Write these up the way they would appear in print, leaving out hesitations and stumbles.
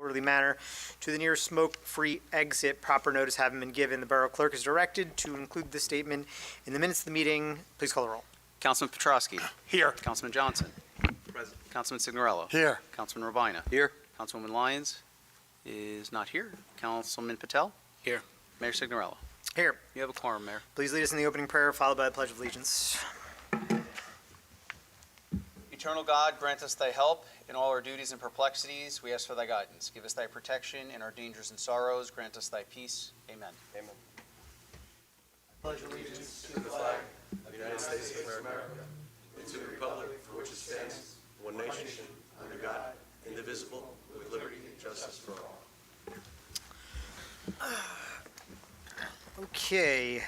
orderly manner to the nearest smoke-free exit. Proper notice having been given, the Borough Clerk is directed to include this statement in the minutes of the meeting. Please call the roll. Councilman Petrosky. Here. Councilman Johnson. Present. Councilman Signorello. Here. Councilman Rabina. Here. Councilwoman Lyons is not here. Councilman Patel. Here. Mayor Signorello. Here. You have a quorum, Mayor. Please lead us in the opening prayer, followed by the Pledge of Allegiance. Eternal God, grant us thy help in all our duties and perplexities. We ask for thy guidance. Give us thy protection in our dangers and sorrows. Grant us thy peace. Amen. Amen. Pledge allegiance to the flag of the United States of America and to the republic for which it stands, one nation, under God, indivisible, with liberty and justice for all. Okay.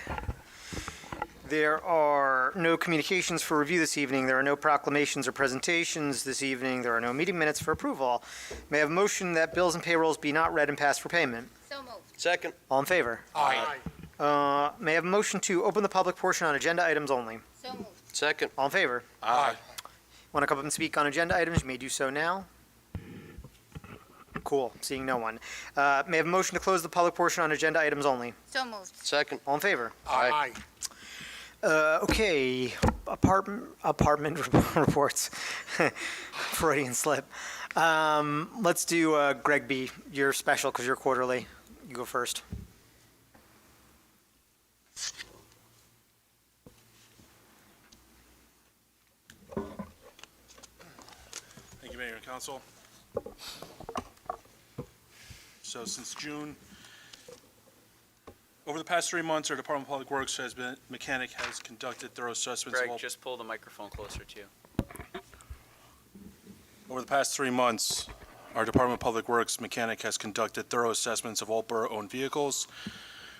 There are no communications for review this evening. There are no proclamations or presentations this evening. There are no meeting minutes for approval. May I have a motion that bills and payrolls be not read and passed for payment? So moved. Second. All in favor? Aye. May I have a motion to open the public portion on agenda items only? So moved. Second. All in favor? Aye. Want to come up and speak on agenda items? You may do so now. Cool. Seeing no one. May I have a motion to close the public portion on agenda items only? So moved. Second. All in favor? Aye. Okay. Apartment reports. Freudian slip. Let's do Greg B. You're special because you're quarterly. You go first. Thank you, Mayor and Council. So since June, over the past 3 months, our Department of Public Works mechanic has conducted thorough assessments of Greg, all. just pull the microphone closer to you. Over the past 3 months, our Department of Public Works mechanic has conducted thorough assessments of all borough-owned vehicles.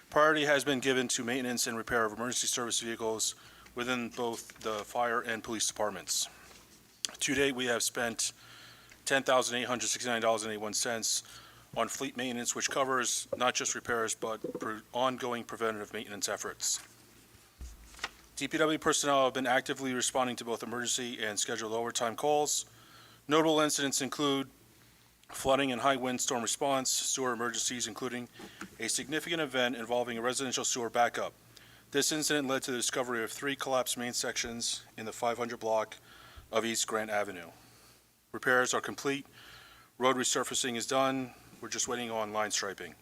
Priority has been given to maintenance and repair of emergency service vehicles within both the fire and police departments. To date, we have spent $10,869.81 on fleet maintenance, which covers not just repairs, but ongoing preventative maintenance efforts. DPW personnel have been actively responding to both emergency and scheduled overtime calls. Notable incidents include flooding and high windstorm response, sewer emergencies, including a significant event involving a residential sewer backup. This incident led to the discovery of 3 collapsed main sections in the 500 block of East Grant Avenue. Repairs are complete. Road resurfacing is done. We're just waiting on line striping.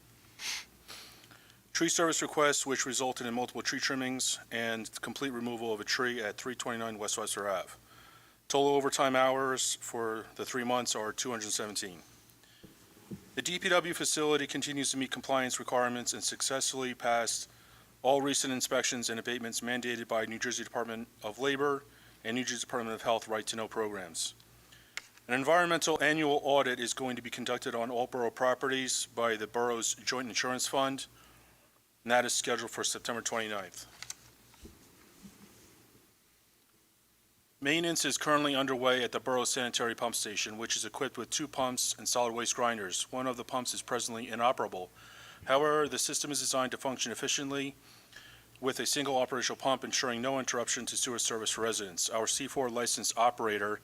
Tree service requests, which resulted in multiple tree trimmings and complete removal of a tree at 329 West Webster Ave. Total overtime hours for the 3 months are 217. The DPW facility continues to meet compliance requirements and successfully passed all recent inspections and abatements mandated by New Jersey Department of Labor and New Jersey Department of Health right-to-know programs. An environmental annual audit is going to be conducted on all borough properties by the borough's Joint Insurance Fund, and that is scheduled for September 29th. Maintenance is currently underway at the borough sanitary pump station, which is equipped with 2 pumps and solid waste grinders. One of the pumps is presently inoperable. However, the system is designed to function efficiently with a single operational pump, ensuring no interruption to sewer service for residents. Our C4 licensed operator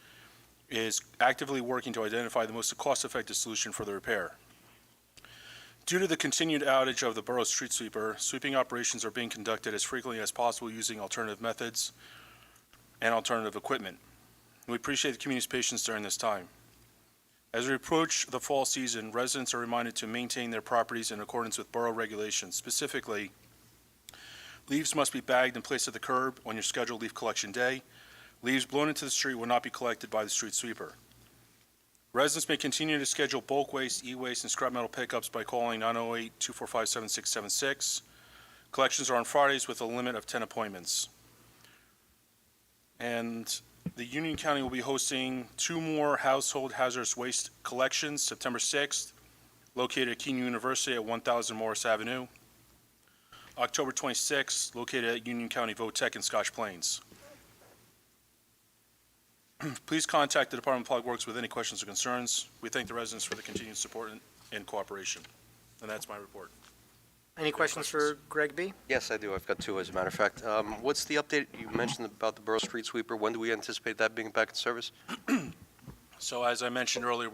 is actively working to identify the most cost-effective solution for the repair. Due to the continued outage of the borough street sweeper, sweeping operations are being conducted as frequently as possible using alternative methods and alternative equipment. We appreciate the community's patience during this time. As we approach the fall season, residents are reminded to maintain their properties in accordance with borough regulations. Specifically, leaves must be bagged and placed at the curb on your scheduled leaf collection day. Leaves blown into the street will not be collected by the street sweeper. Residents may continue to schedule bulk waste, e-waste, and scrap metal pickups by calling 908-245-7676. Collections are on Fridays with a limit of 10 appointments. And the Union County will be hosting 2 more household hazardous waste collections, September 6th, located at Keene University at 1000 Morris Avenue. October 26th, located at Union County Votech in Scotch Plains. Please contact the Department of Public Works with any questions or concerns. We thank the residents for the continued support and cooperation. And that's my report. Any questions for Greg B? Yes, I do. I've got 2, as a matter of fact. What's the update you mentioned about the borough street sweeper? When do we anticipate that being back in service? So as I mentioned earlier,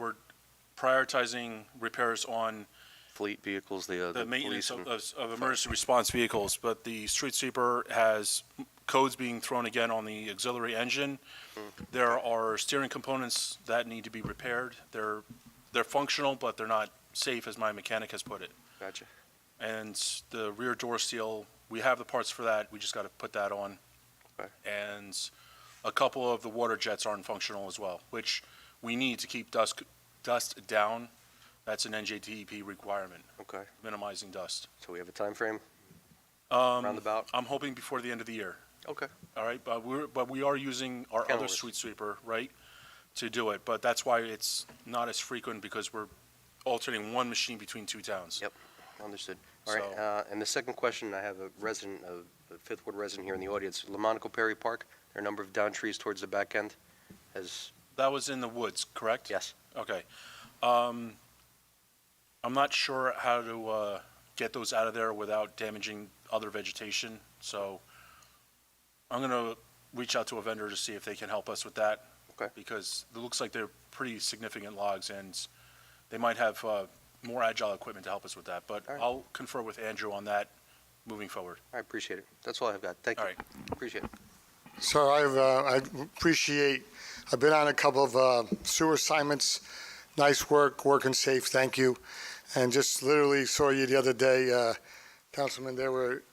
prioritizing repairs on Fleet vehicles, the the maintenance police of emergency response vehicles, but the street sweeper has codes being thrown again on the auxiliary engine. There are steering components that need to be repaired. They're functional, but they're not safe, as my mechanic has put it. Gotcha. And the rear door seal, we have the parts for that. We just got to put that on. Okay. And a couple of the water jets aren't functional as well, which we need to keep dust down. That's an NJDEP requirement, Okay. minimizing dust. So we have a time frame roundabout? I'm hoping before the end of the year. Okay. All right, but we are using our other Catalyst. street sweeper, right, to do it. But that's why it's not as frequent, because we're alternating one machine between two towns. Yep. Understood. All right, and the second question, I have a resident, a Fifth Ward resident here in the audience. Lamonaco Perry Park, there are a number of down trees towards the back end. That was in the woods, correct? Yes. Okay. I'm not sure how to get those out of there without damaging other vegetation, so I'm going to reach out to a vendor to see if they can help us with that. Okay. Because it looks like they're pretty significant logs, and they might have more agile equipment to help us with that. But All right. I'll confer with Andrew on that moving forward. I appreciate it. That's all I've got. Thank you. All right. Appreciate it. So I've been on a couple of sewer assignments. Nice work, working safe, thank you. And just literally saw you the other day, Councilman, they were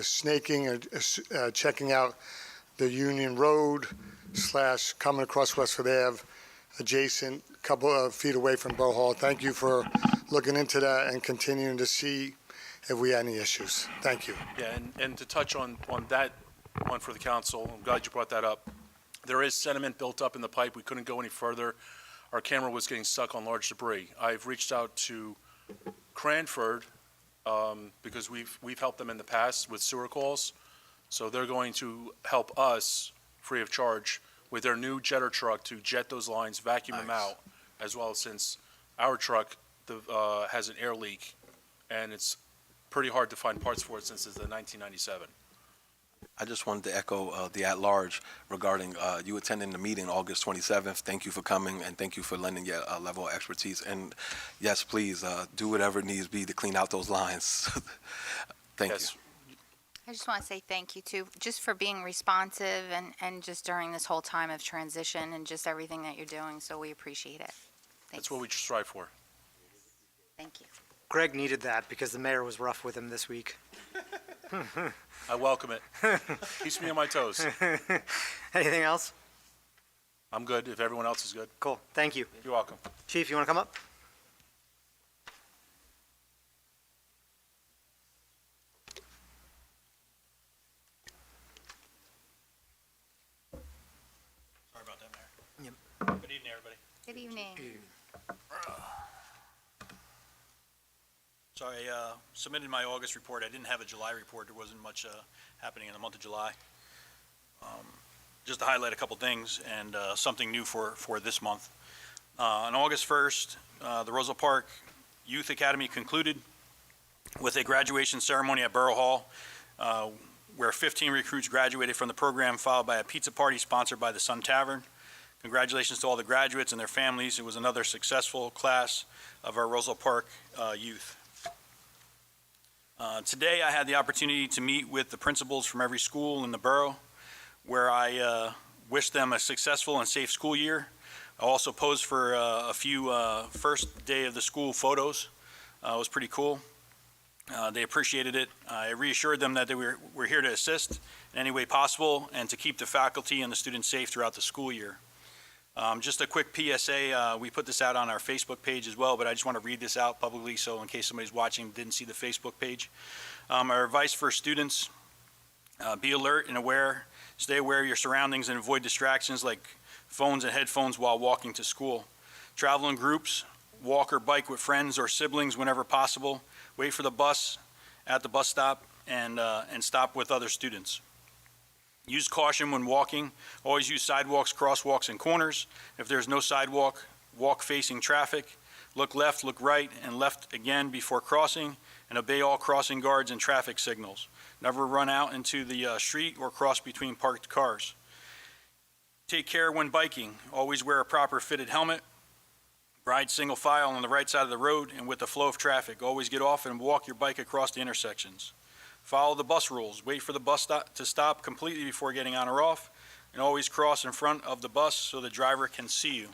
snaking or checking out the Union Road / coming across Westford Ave, adjacent, couple of feet away from Borough Hall. Thank you for looking into that and continuing to see if we had any issues. Thank you. Yeah, and to touch on that one for the council, I'm glad you brought that up. There is sediment built up in the pipe. We couldn't go any further. Our camera was getting stuck on large debris. I've reached out to Cranford, because we've helped them in the past with sewer calls. So they're going to help us free of charge with their new jetter truck to jet those lines, vacuum them out, as well, since our truck has an air leak, and it's pretty hard to find parts for it since it's the 1997. I just wanted to echo the at-large regarding you attending the meeting August 27th. Thank you for coming, and thank you for lending your level of expertise. And yes, please do whatever needs be to clean out those lines. Thank you. Yes. I just want to say thank you too, just for being responsive and just during this whole time of transition and just everything that you're doing. So we appreciate it. Thanks. That's what we strive for. Thank you. Greg needed that because the mayor was rough with him this week. I welcome it. Keeps me on my toes. Anything else? I'm good if everyone else is good. Cool, thank you. You're welcome. Chief, you want to come up? Sorry about that, Mayor. Yep. Good evening, everybody. Good evening. So I submitted my August report. I didn't have a July report. There wasn't much happening in the month of July. Just to highlight a couple things and something new for this month. On August 1st, the Roselle Park Youth Academy concluded with a graduation ceremony at Borough Hall, where 15 recruits graduated from the program, followed by a pizza party sponsored by the Sun Tavern. Congratulations to all the graduates and their families. It was another successful class of our Roselle Park youth. Today, I had the opportunity to meet with the principals from every school in the borough, where I wished them a successful and safe school year. I also posed for a few first day of the school photos. It was pretty cool. They appreciated it. I reassured them that we're here to assist in any way possible and to keep the faculty and the students safe throughout the school year. Just a quick PSA, we put this out on our Facebook page as well, but I just want to read this out publicly so in case somebody's watching didn't see the Facebook page. Our advice for students, be alert and aware, stay aware of your surroundings and avoid distractions like phones and headphones while walking to school. Travel in groups, walk or bike with friends or siblings whenever possible. Wait for the bus at the bus stop and stop with other students. Use caution when walking. Always use sidewalks, crosswalks, and corners. If there's no sidewalk, walk facing traffic. Look left, look right, and left again before crossing, and obey all crossing guards and traffic signals. Never run out into the street or cross between parked cars. Take care when biking. Always wear a proper fitted helmet. Ride single file on the right side of the road and with the flow of traffic. Always get off and walk your bike across the intersections. Follow the bus rules. Wait for the bus to stop completely before getting on or off, and always cross in front of the bus so the driver can see you.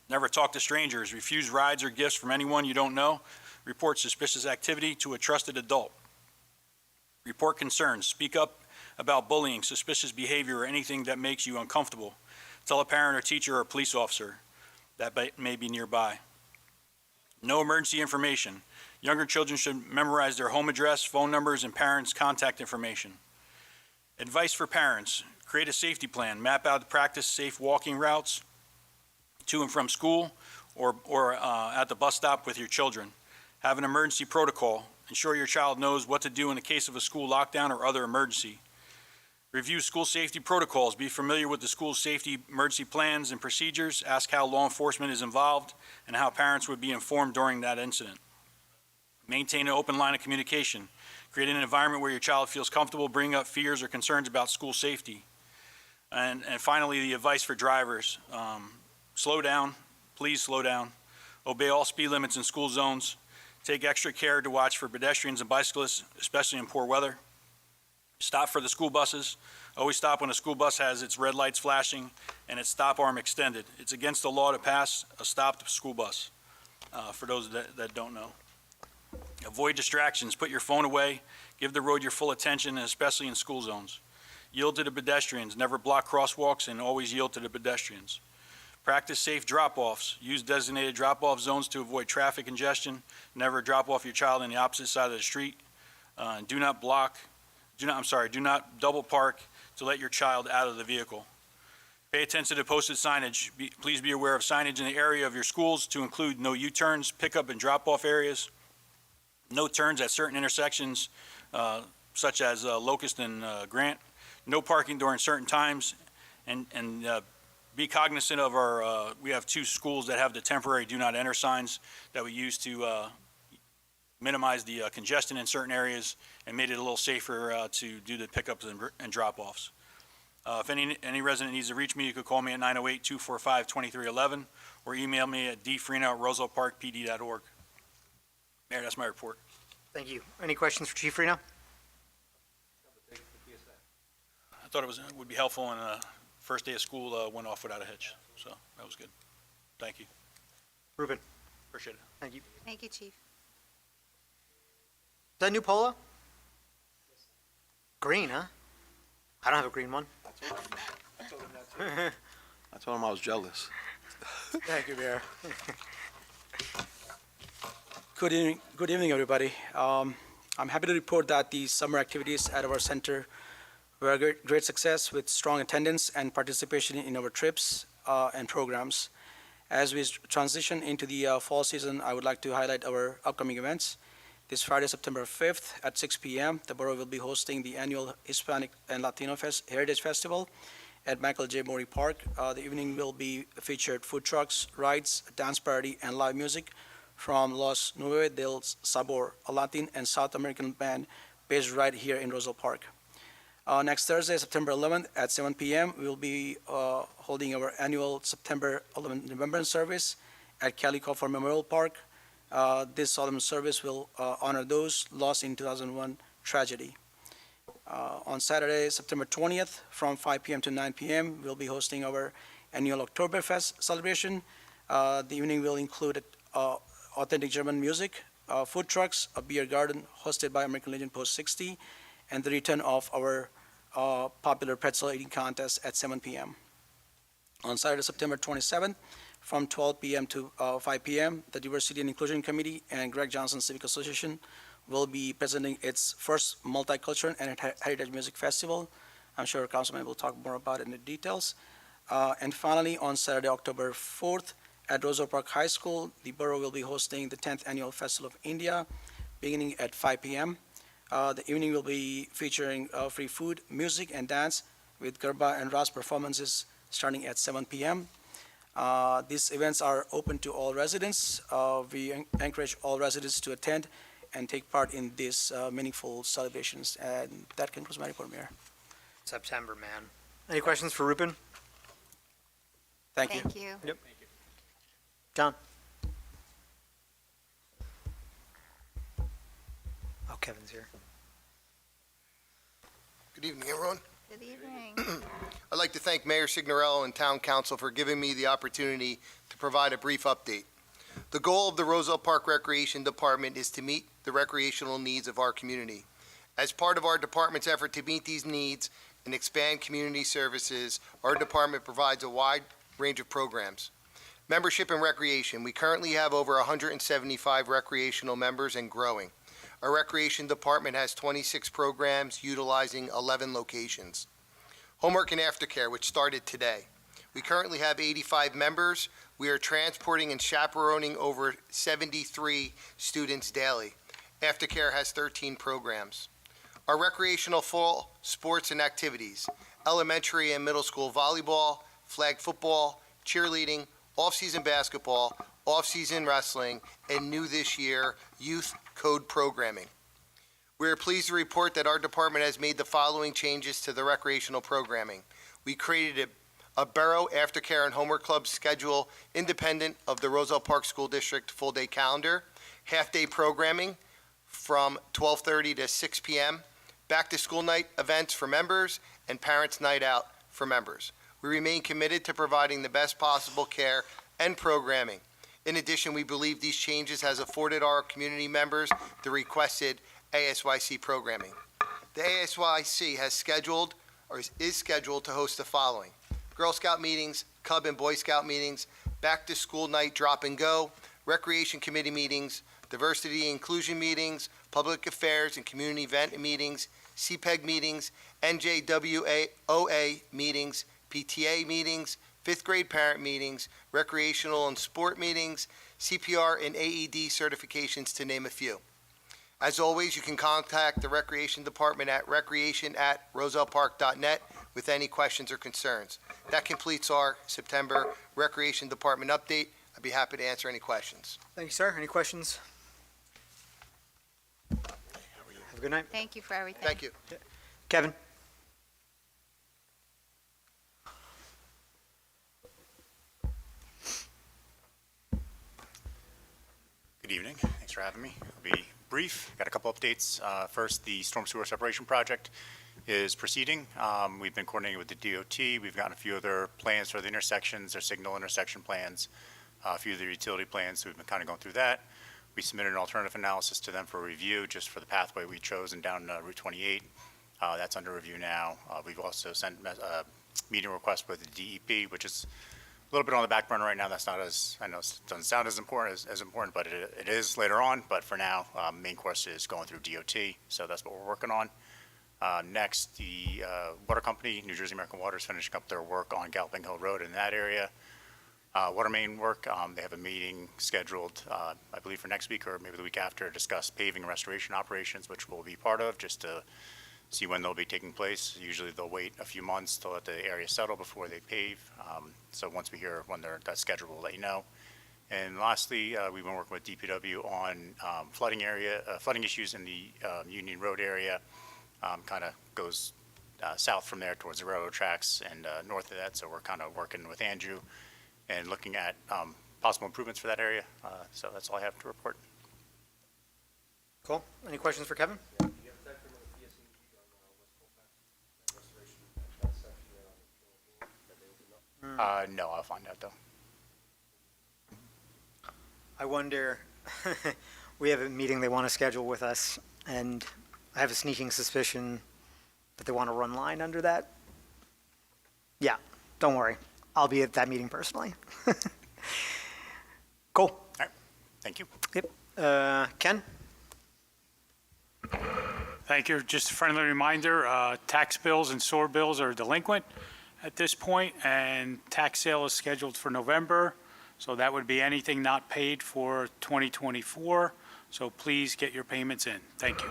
Never talk to strangers. Refuse rides or gifts from anyone you don't know. Report suspicious activity to a trusted adult. Report concerns. Speak up about bullying, suspicious behavior, or anything that makes you uncomfortable. Tell a parent or teacher or police officer that may be nearby. No emergency information. Younger children should memorize their home address, phone numbers, and parents' contact information. Advice for parents. Create a safety plan. Map out to practice safe walking routes to and from school or at the bus stop with your children. Have an emergency protocol. Ensure your child knows what to do in the case of a school lockdown or other emergency. Review school safety protocols. Be familiar with the school's safety emergency plans and procedures. Ask how law enforcement is involved and how parents would be informed during that incident. Maintain an open line of communication. Create an environment where your child feels comfortable bringing up fears or concerns about school safety. And finally, the advice for drivers. Slow down. Please slow down. Obey all speed limits in school zones. Take extra care to watch for pedestrians and bicyclists, especially in poor weather. Stop for the school buses. Always stop when a school bus has its red lights flashing and its stop arm extended. It's against the law to pass a stopped school bus, for those that don't know. Avoid distractions. Put your phone away. Give the road your full attention, and especially in school zones. Yield to the pedestrians. Never block crosswalks, and always yield to the pedestrians. Practice safe drop-offs. Use designated drop-off zones to avoid traffic congestion. Never drop off your child on the opposite side of the street. Do not double park to let your child out of the vehicle. Pay attention to posted signage. Please be aware of signage in the area of your schools to include no U-turns, pickup and drop-off areas, no turns at certain intersections such as Locust and Grant, no parking during certain times, and be cognizant of we have 2 schools that have the temporary do not enter signs that we use to minimize the congestion in certain areas and made it a little safer to do the pickups and drop-offs. If any resident needs to reach me, you could call me at 908-245-2311 or email me at dfreno@roselleparkpd.org. Mayor, that's my report. Thank you. Any questions for Chief Reno? I thought it would be helpful when first day of school went off without a hitch, so that was good. Thank you. Ruben? Appreciate it. Thank you. Thank you, Chief. Is that new polo? Green, huh? I don't have a green one. I told him I was jealous. Thank you, Mayor. Good evening, everybody. I'm happy to report that the summer activities at our center were a great success with strong attendance and participation in our trips and programs. As we transition into the fall season, I would like to highlight our upcoming events. This Friday, September 5th at 6 p.m., the borough will be hosting the annual Hispanic and Latino Heritage Festival at Michael J. Mori Park. The evening will be featured food trucks, rides, a dance party, and live music from Los Nueve del Sabor, a Latin and South American band based right here in Roselle Park. Next Thursday, September 11th at 7 p.m., we will be holding our annual September 11th Remembrance Service at Cali Coffer Memorial Park. This solemn service will honor those lost in 2001 tragedy. On Saturday, September 20th, from 5 p.m. to 9 p.m., we'll be hosting our annual Oktoberfest celebration. The evening will include authentic German music, food trucks, a beer garden hosted by American Legion Post 60, and the return of our popular pretzel eating contest at 7 p.m. On Saturday, September 27th, from 12 p.m. to 5 p.m., the Diversity and Inclusion Committee and Greg Johnson Civic Association will be presenting its first multicultural and heritage music festival. I'm sure Councilman will talk more about it in the details. And finally, on Saturday, October 4th, at Roselle Park High School, the borough will be hosting the 10th Annual Festival of India, beginning at 5 p.m. The evening will be featuring free food, music, and dance with Garba and Ras performances starting at 7 p.m. These events are open to all residents. We encourage all residents to attend and take part in these meaningful celebrations. And that concludes my report, Mayor. September, man. Any questions for Ruben? Thank you. Thank you. John? Oh, Kevin's here. Good evening, everyone. Good evening. I'd like to thank Mayor Signorello and Town Council for giving me the opportunity to provide a brief update. The goal of the Roselle Park Recreation Department is to meet the recreational needs of our community. As part of our department's effort to meet these needs and expand community services, our department provides a wide range of programs. Membership and recreation. We currently have over 175 recreational members and growing. Our recreation department has 26 programs utilizing 11 locations. Homework and aftercare, which started today. We currently have 85 members. We are transporting and chaperoning over 73 students daily. Aftercare has 13 programs. Our recreational fall sports and activities, elementary and middle school volleyball, flag football, cheerleading, off-season basketball, off-season wrestling, and new this year, youth code programming. We are pleased to report that our department has made the following changes to the recreational programming. We created a borough aftercare and homework club schedule independent of the Roselle Park School District full-day calendar, half-day programming from 12:30 to 6 p.m., back-to-school night events for members, and parents' night out for members. We remain committed to providing the best possible care and programming. In addition, we believe these changes has afforded our community members the requested ASYC programming. The ASYC has scheduled, or is scheduled to host the following: Girl Scout meetings, Cub and Boy Scout meetings, back-to-school night drop and go, recreation committee meetings, diversity and inclusion meetings, public affairs and community event meetings, CPEG meetings, NJWOA meetings, PTA meetings, fifth grade parent meetings, recreational and sport meetings, CPR and AED certifications, to name a few. As always, you can contact the Recreation Department at recreation@rosellepark.net with any questions or concerns. That completes our September Recreation Department update. I'd be happy to answer any questions. Thank you, sir. Any questions? Have a good night. Thank you for everything. Thank you. Kevin? Good evening. Thanks for having me. I'll be brief. Got a couple updates. First, the storm sewer separation project is proceeding. We've been coordinating with the DOT. We've gotten a few other plans for the intersections, their signal intersection plans, a few of the utility plans. So we've been kind of going through that. We submitted an alternative analysis to them for review just for the pathway we chose and down Route 28. That's under review now. We've also sent a meeting request with the DEP, which is a little bit on the back burner right now. That's not as, I know it doesn't sound as important, but it is later on. But for now, main course is going through DOT, so that's what we're working on. Next, the water company, New Jersey American Water, is finishing up their work on Galloping Hill Road in that area. Water main work, they have a meeting scheduled, I believe for next week or maybe the week after, to discuss paving and restoration operations, which we'll be part of, just to see when they'll be taking place. Usually they'll wait a few months to let the area settle before they pave. So once we hear when that's scheduled, we'll let you know. And lastly, we've been working with DPW on flooding issues in the Union Road area. Kind of goes south from there towards the railroad tracks and north of that. So we're kind of working with Andrew and looking at possible improvements for that area. So that's all I have to report. Cool. Any questions for Kevin? No, I'll find out though. I wonder, we have a meeting they want to schedule with us, and I have a sneaking suspicion that they want to run line under that. Yeah, don't worry. I'll be at that meeting personally. Cool. All right. Thank you. Yep. Ken? Thank you. Just a friendly reminder, tax bills and sewer bills are delinquent at this point, and tax sale is scheduled for November. So that would be anything not paid for 2024. So please get your payments in. Thank you.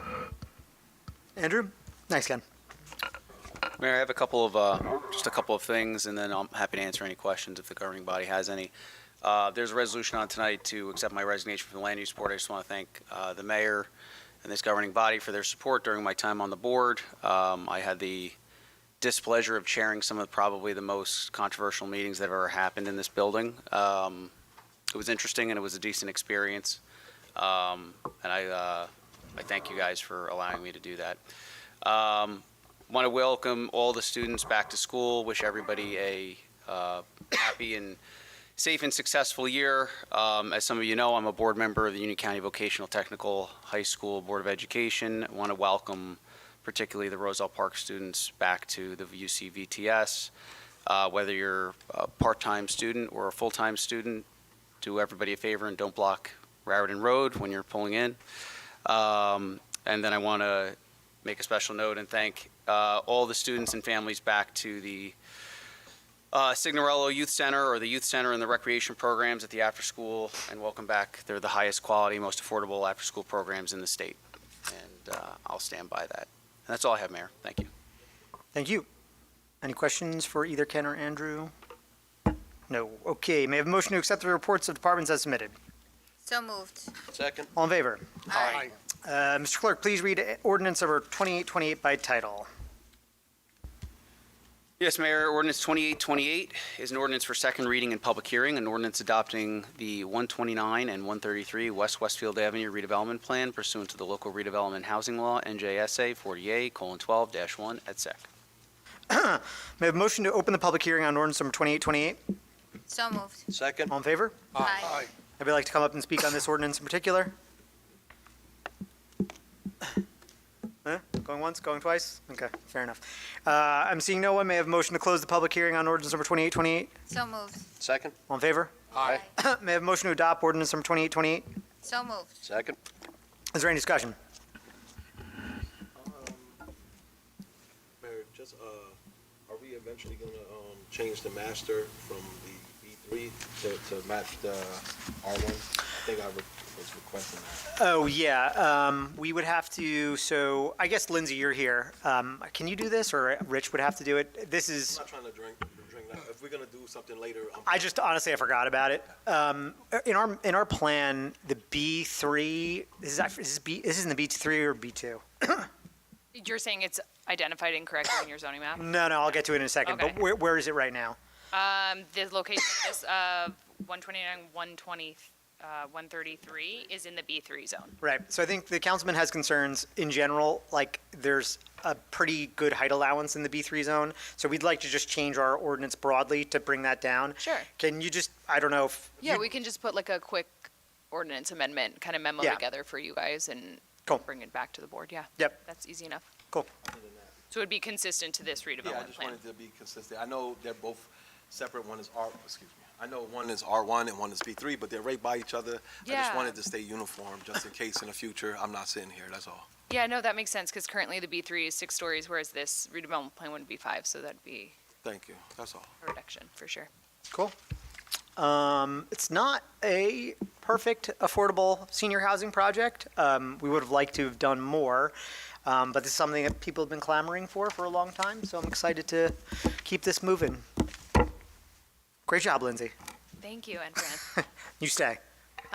Andrew? Nice, Ken. Mayor, I have just a couple of things, and then I'm happy to answer any questions if the governing body has any. There's a resolution on tonight to accept my resignation from the Land Use Board. I just want to thank the mayor and this governing body for their support during my time on the board. I had the displeasure of chairing some of probably the most controversial meetings that have ever happened in this building. It was interesting and it was a decent experience. And I thank you guys for allowing me to do that. Want to welcome all the students back to school. Wish everybody a happy and safe and successful year. As some of you know, I'm a board member of the Union County Vocational Technical High School Board of Education. I want to welcome particularly the Roselle Park students back to the UC VTS. Whether you're a part-time student or a full-time student, do everybody a favor and don't block Raritan Road when you're pulling in. And then I want to make a special note and thank all the students and families back to the Signorello Youth Center or the Youth Center and the recreation programs at the after-school, and welcome back. They're the highest quality, most affordable after-school programs in the state, and I'll stand by that. And that's all I have, Mayor. Thank you. Thank you. Any questions for either Ken or Andrew? No. Okay, may I have a motion to accept the reports of departments as submitted? So moved. Second. All in favor? Aye. Mr. Clerk, please read ordinance number 2828 by title. Yes, Mayor. Ordinance 2828 is an ordinance for second reading and public hearing, an ordinance adopting the 129 and 133 West Westfield Avenue redevelopment plan pursuant to the local redevelopment housing law, NJSA 48:12-1 et sec. May I have a motion to open the public hearing on ordinance number 2828? So moved. Second. All in favor? Aye. Anybody like to come up and speak on this ordinance in particular? Going once, going twice? Okay, fair enough. I'm seeing no one. May I have a motion to close the public hearing on ordinance number 2828? So moved. Second. All in favor? Aye. May I have a motion to adopt ordinance number 2828? So moved. Second. Is there any discussion? Mayor, just, are we eventually gonna, change the master from the B3 to match the R1? I think I was requesting that. Oh, yeah, we would have to, so I guess Lindsay, you're here. Can you do this, or Rich would have to do it? This I'm is, not trying to drink now. If we're gonna do something later, I just, honestly, I forgot about it. In our plan, the B3, this is in the B3 or B2? You're saying it's identified incorrectly in your zoning map? No, I'll get to it in a second, Okay. but where is it right now? The location is 129, 120, 133 is in the B3 zone. Right, so I think the councilman has concerns in general, like, there's a pretty good height allowance in the B3 zone, so we'd like to just change our ordinance broadly to bring that down. Sure. Can you just, I don't know if. Yeah, you- we can just put like a quick ordinance amendment, kind of memo Yeah. together for you guys and Cool. bring it back to the board, yeah. Yep. That's easy enough. Cool. So it'd be consistent to this yeah, I redevelopment just plan. wanted to be consistent. I know they're both separate. One is excuse me. I know one is R1 and one is B3, but they're right by each other. I just Yeah. wanted to stay uniform, just in case in the future I'm not sitting here, that's all. Yeah, no, that makes sense, because currently the B3 is 6 stories, whereas this redevelopment plan wouldn't be 5, so that'd be Thank you, that's all. a reduction, for sure. Cool. It's not a perfect, affordable senior housing project. We would have liked to have done more, but this is something that people have been clamoring for a long time, so I'm excited to keep this moving. Great job, Lindsay. Thank you, and Fran. You stay.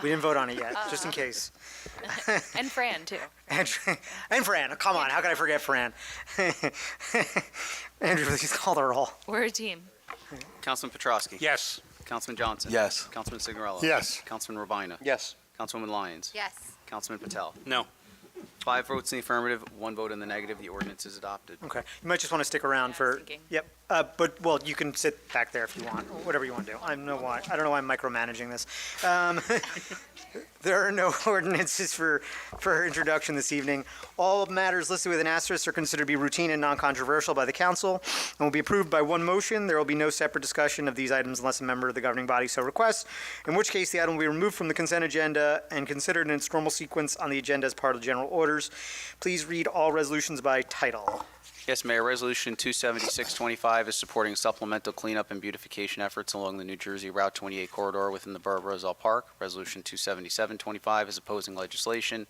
We didn't vote on it yet, just in case. And Fran, too. And Fran, come on, how could I forget Fran? Andrew, please call the roll. We're a team. Councilman Petrosky. Yes. Councilman Johnson. Yes. Councilman Signorello. Yes. Councilman Rabina. Yes. Councilwoman Lyons. Yes. Councilman Patel. No. 5 votes in the affirmative, 1 vote in the negative. The ordinance is adopted. Okay, you might just want to stick around Yeah, I for, was thinking. yep, but, well, you can sit back there if you want, whatever you want to do. I don't know why I'm micromanaging this. There are no ordinances for introduction this evening. All matters listed with an asterisk are considered to be routine and non-controversial by the council and will be approved by one motion. There will be no separate discussion of these items unless a member of the governing body so requests, in which case the item will be removed from the consent agenda and considered in its normal sequence on the agenda as part of the general orders. Please read all resolutions by title. Yes, Mayor. Resolution 27625 is supporting supplemental cleanup and beautification efforts along the New Jersey Route 28 corridor within the Borough of Roselle Park. Resolution 27725 is opposing legislation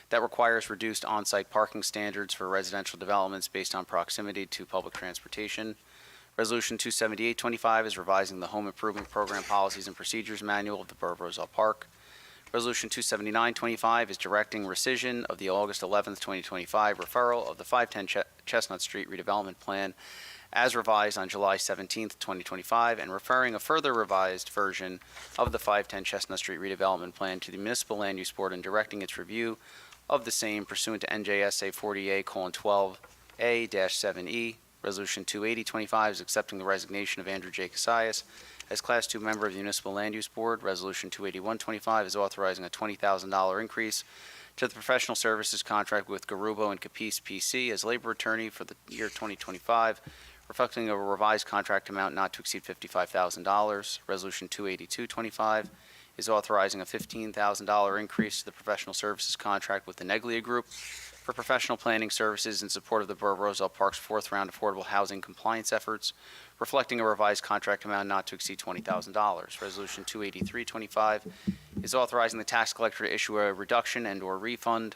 that requires reduced on-site parking standards for residential developments based on proximity to public transportation. Resolution 27825 is revising the Home Improvement Program Policies and Procedures Manual of the Borough of Roselle Park. Resolution 27925 is directing rescission of the August 11th, 2025 referral of the 510 Chestnut Street redevelopment plan as revised on July 17th, 2025, and referring a further revised version of the 510 Chestnut Street redevelopment plan to the Municipal Land Use Board and directing its review of the same pursuant to NJSA 40A:12A-7E. Resolution 28025 is accepting the resignation of Andrew J. Casillas as Class 2 member of the Municipal Land Use Board. Resolution 28125 is authorizing a $20,000 increase to the professional services contract with Garubo and Capice PC as labor attorney for the year 2025, reflecting a revised contract amount not to exceed $55,000. Resolution 28225 is authorizing a $15,000 increase to the professional services contract with the Neglia Group for professional planning services in support of the Borough of Roselle Park's fourth round affordable housing compliance efforts, reflecting a revised contract amount not to exceed $20,000. Resolution 28325 is authorizing the tax collector to issue a reduction and/or refund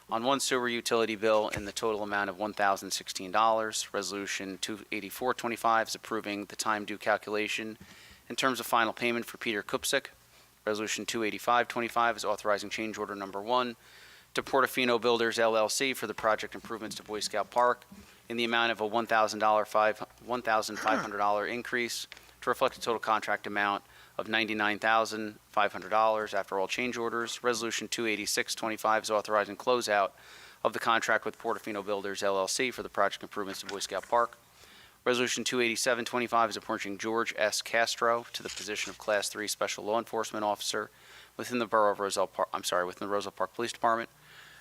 on one sewer utility bill in the total amount of $1,016. Resolution 28425 is approving the time due calculation in terms of final payment for Peter Kupsik. Resolution 28525 is authorizing change order number 1 to Portofino Builders LLC for the project improvements to Boy Scout Park in the amount of a $1,500 increase to reflect a total contract amount of $99,500 after all change orders. Resolution 28625 is authorizing closeout of the contract with Portofino Builders LLC for the project improvements to Boy Scout Park. Resolution 28725 is appointing George S. Castro to the position of Class 3 Special Law Enforcement Officer within the Borough of Roselle Park, within the Roselle Park Police Department.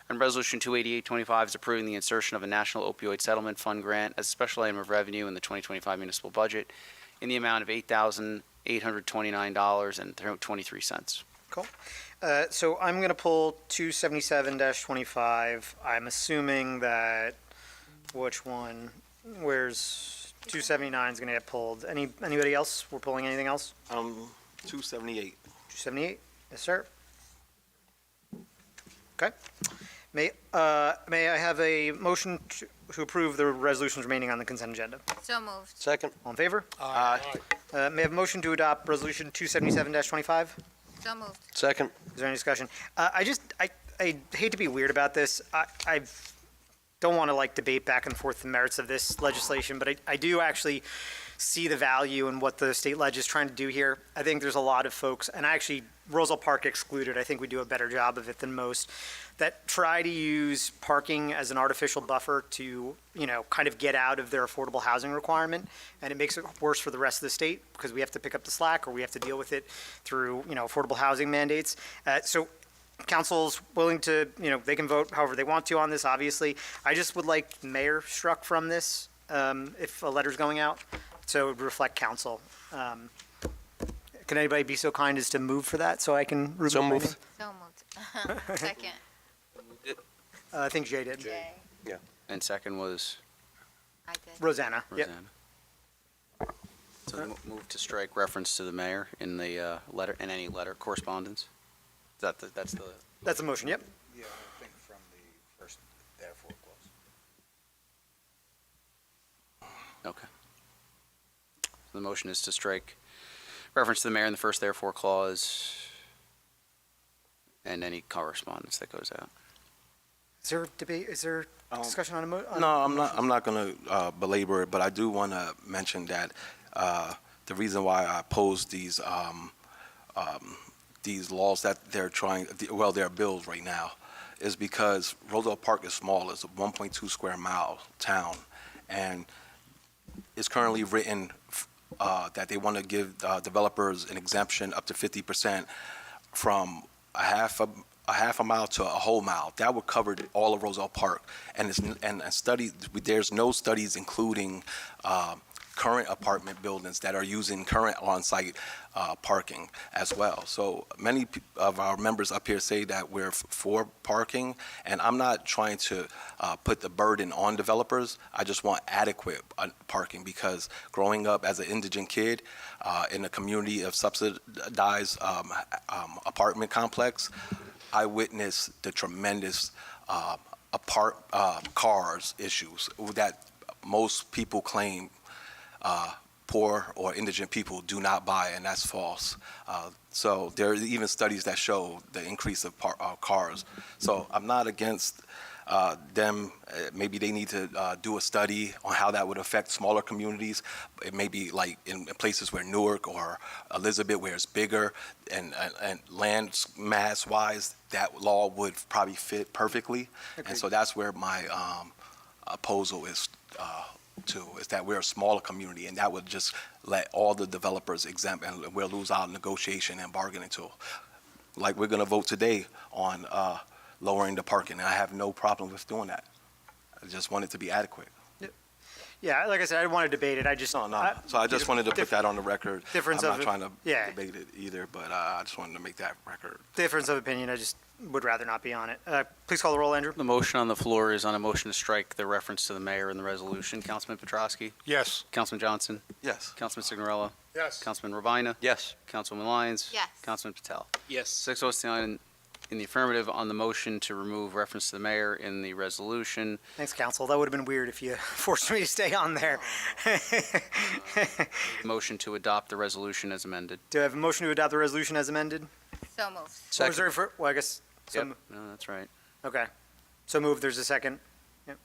And Resolution 28825 is approving the insertion of a National Opioid Settlement Fund grant as a special item of revenue in the 2025 municipal budget in the amount of $8,829.23. So I'm going to pull 277-25. I'm assuming that, which one? Where's 279 is going to get pulled? Anybody else? We're pulling anything else? 278. 278? Yes, sir. Okay. May I have a motion to approve the resolutions remaining on the consent agenda? So moved. Second. All in favor? Aye. May I have a motion to adopt resolution 277-25? So moved. Second. Is there any discussion? I hate to be weird about this. I don't want to debate back and forth the merits of this legislation, but I do actually see the value in what the state leg is trying to do here. I think there's a lot of folks, and actually Roselle Park excluded, I think we do a better job of it than most, that try to use parking as an artificial buffer to, kind of get out of their affordable housing requirement. And it makes it worse for the rest of the state because we have to pick up the slack or we have to deal with it through, affordable housing mandates. So council's willing to, they can vote however they want to on this, obviously. I just would like mayor struck from this if a letter's going out, so it would reflect council. Can anybody be so kind as to move for that so I can? So move. So moved. Second. I think Jay did. Jay. And second was I did. Rosanna. Yep. Rosanna. So move to strike reference to the mayor in the letter, in any letter correspondence. That's the. That's a motion, yep. Yeah, I think from the first therefore clause. Okay. So the motion is to strike reference to the mayor in the first therefore clause and any correspondence that goes out. Is there debate, is there discussion on a motion? No, I'm not going to belabor it, but I do want to mention that the reason why I oppose these laws that they're they're bills right now, is because Roselle Park is small. It's a 1.2 square mile town, and it's currently written that they want to give developers an exemption up to 50% from a half a mile to a whole mile. That would cover all of Roselle Park, and there's no studies including current apartment buildings that are using current on-site parking as well. So many of our members up here say that we're for parking, and I'm not trying to put the burden on developers. I just want adequate parking, because growing up as an indigent kid in a community of subsidized apartment complex, I witnessed the tremendous cars issues that most people claim poor or indigent people do not buy, and that's false. So there are even studies that show the increase of cars. So I'm not against maybe they need to do a study on how that would affect smaller communities. It may be like in places where Newark or Elizabeth, where it's bigger and land mass wise, that law would probably fit perfectly. And so that's where my proposal is is that we're a smaller community, and that would just let all the developers exempt, and we'll lose our negotiation and bargaining tool. Like we're going to vote today on lowering the parking, and I have no problem with doing that. I just want it to be adequate. Yeah, like I said, I didn't want to debate it. I just So I just wanted to put that on the record. Difference I'm of not trying to yeah. debate it either, but I just wanted to make that record. difference of opinion. I just would rather not be on it. Please call the roll, Andrew. The motion on the floor is on a motion to strike the reference to the mayor in the resolution. Councilman Petrosky? Yes. Councilman Johnson? Yes. Councilman Signorella? Yes. Councilman Ravina? Yes. Councilman Lyons? Yes. Councilman Patel? Yes. 6 votes to none in the affirmative on the motion to remove reference to the mayor in the resolution. Thanks, council. That would have been weird if you forced me to stay on there. Motion to adopt the resolution as amended. Do I have a motion to adopt the resolution as amended? So moved. Or is there well, I guess. So Yep. No, that's right. Okay. So moved. There's a second.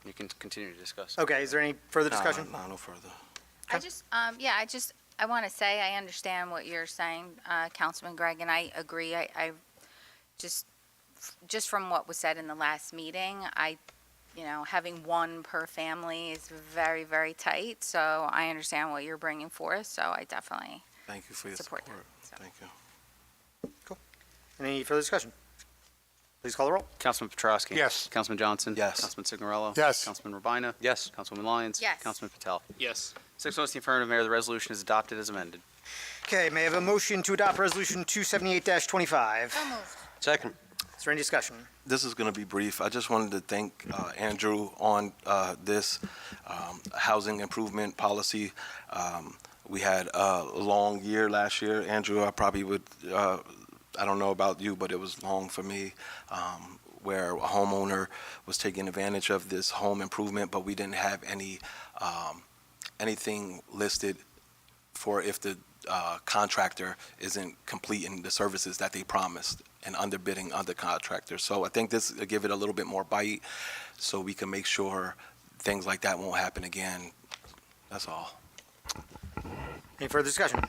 You can continue to discuss. Okay. Is there any further discussion? No further. I want to say I understand what you're saying, Councilman Gregg, and I agree. I just from what was said in the last meeting, having one per family is very, very tight. So I understand what you're bringing forth. So I definitely Thank you for your support support. that. So. Thank you. Any further discussion? Please call the roll. Councilman Petrosky? Yes. Councilman Johnson? Yes. Councilman Signorella? Yes. Councilman Ravina? Yes. Councilwoman Lyons? Yes. Councilman Patel? Yes. 6 votes in the affirmative, Mayor. The resolution is adopted as amended. Okay. May I have a motion to adopt resolution 278-25? So moved. Second. Is there any discussion? This is going to be brief. I just wanted to thank Andrew on this housing improvement policy. We had a long year last year. Andrew, I probably would, I don't know about you, but it was long for me, where a homeowner was taking advantage of this home improvement, but we didn't have anything listed for if the contractor isn't completing the services that they promised and underbidding other contractors. So I think this will give it a little bit more bite so we can make sure things like that won't happen again. That's all. Any further discussion?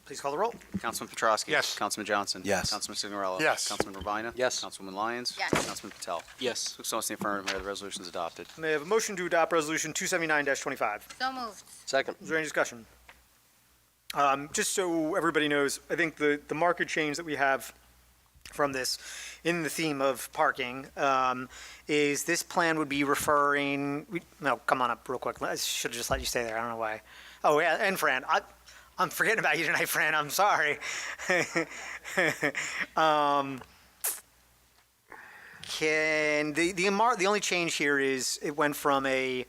Please call the roll. Councilman Petrosky? Yes. Councilman Johnson? Yes. Councilman Signorella? Yes. Councilman Ravina? Yes. Councilwoman Lyons? Yes. Councilman Patel? Yes. 6 votes in the affirmative, Mayor. The resolution is adopted. May I have a motion to adopt resolution 279-25? So moved. Second. Is there any discussion? Just so everybody knows, I think the market change that we have from this in the theme of parking is this plan would be referring, no, come on up real quick. I should have just let you stay there. I don't know why. Oh, yeah, and Fran. I'm forgetting about you tonight, Fran. I'm sorry. The only change here is it went from a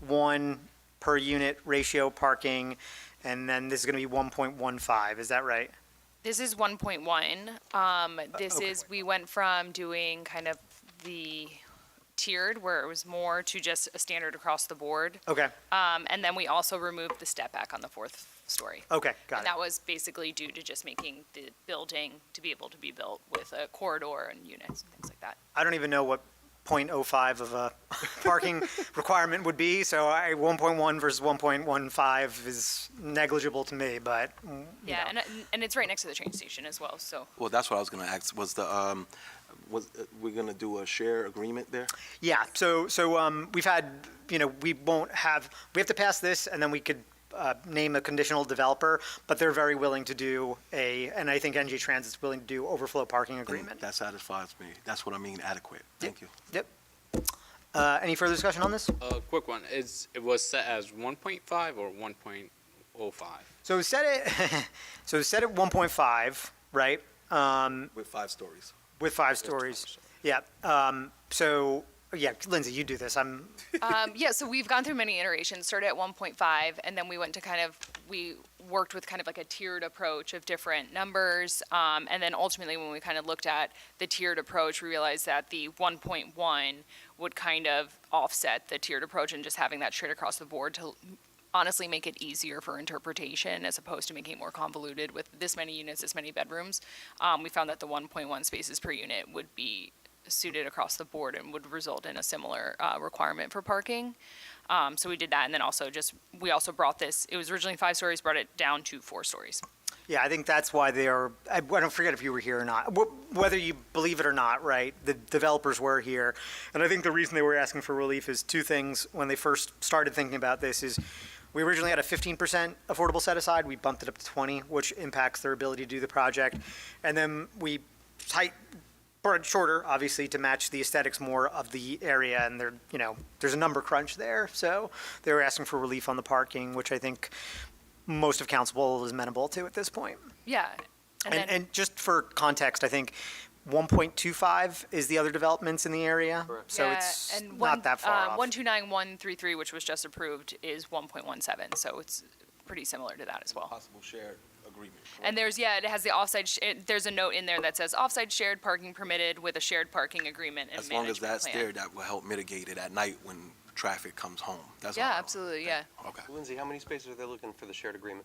1 per unit ratio parking, and then this is going to be 1.15. Is that right? This is 1.1. We went from doing kind of the tiered, where it was more to just a standard across the board. Okay. And then we also removed the step back on the fourth story. Okay. Got And it. that was basically due to just making the building to be able to be built with a corridor and units and things like that. I don't even know what 0.05 of a parking requirement would be, so 1.1 versus 1.15 is negligible to me, but, Yeah, and it's right next to the train station as well, so. Well, that's what I was going to ask. Was we're going to do a share agreement there? yeah, so we've had, we have to pass this, and then we could name a conditional developer, but they're very willing to do and I think NJ Transit's willing to do overflow parking agreement. That satisfies me. That's what I mean, adequate. Thank you. Yep. Any further discussion on this? Quick one. It was set as 1.5 or 1.05? So set at 1.5, right? With 5 stories. With 5 stories. Yeah. Yeah, Lindsay, you do this. Yeah, so we've gone through many iterations, started at 1.5, and then we went to we worked with kind of like a tiered approach of different numbers. And then ultimately, when we kind of looked at the tiered approach, we realized that the 1.1 would kind of offset the tiered approach and just having that straight across the board to honestly make it easier for interpretation as opposed to making it more convoluted with this many units, this many bedrooms. We found that the 1.1 spaces per unit would be suited across the board and would result in a similar requirement for parking. So we did that, and then also we also brought this, it was originally 5 stories, brought it down to 4 stories. Yeah, I think that's why I don't forget if you were here or not, whether you believe it or not, right? The developers were here. And I think the reason they were asking for relief is two things. When they first started thinking about this is we originally had a 15% affordable set aside. We bumped it up to 20, which impacts their ability to do the project. And then we brought it shorter, obviously, to match the aesthetics more of the area. And there's a number crunch there. So they were asking for relief on the parking, which I think most of council is amenable to at this point. Yeah. And just for context, I think 1.25 is the other developments in the area. So Yeah, it's and not that far off. 129133, which was just approved, is 1.17, so it's pretty similar to that as well. Possible shared agreement. And it has the offsite, there's a note in there that says offsite shared parking permitted with a shared parking agreement and As long as management that's plan. there, that will help mitigate it at night when traffic comes home. That's Yeah, all. absolutely, yeah. Okay. Lindsay, how many spaces are they looking for the shared agreement?